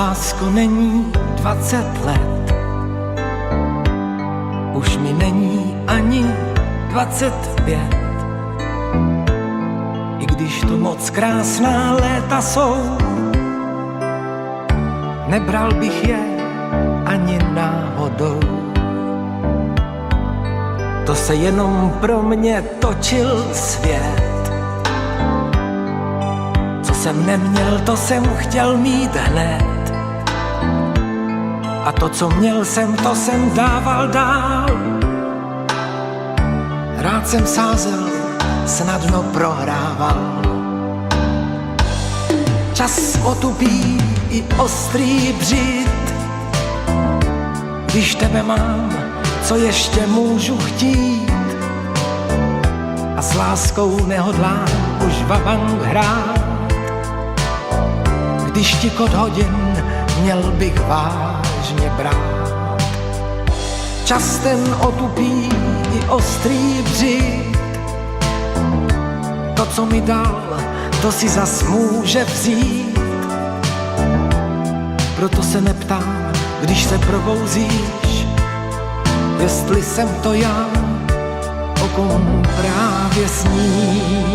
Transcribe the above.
lásko, není 20 let, už mi není ani 25. I když to moc krásná léta jsou, nebral bych je ani náhodou. To se jenom pro mě točil svět. Co jsem neměl, to jsem chtěl mít hned. A to, co měl jsem, to jsem dával dál. Rád jsem sázel, snadno prohrával. Čas otupí i ostrý břit. Když tebe mám, co ještě můžu chtít? A s láskou nehodlám už vabank hrát. Když tikot hodin měl bych vážně brát. Čas ten otupí i ostrý břit. To, co mi dal, to si zas může vzít. Proto se neptám, když se probouzíš, jestli jsem to já, o kom právě sníš.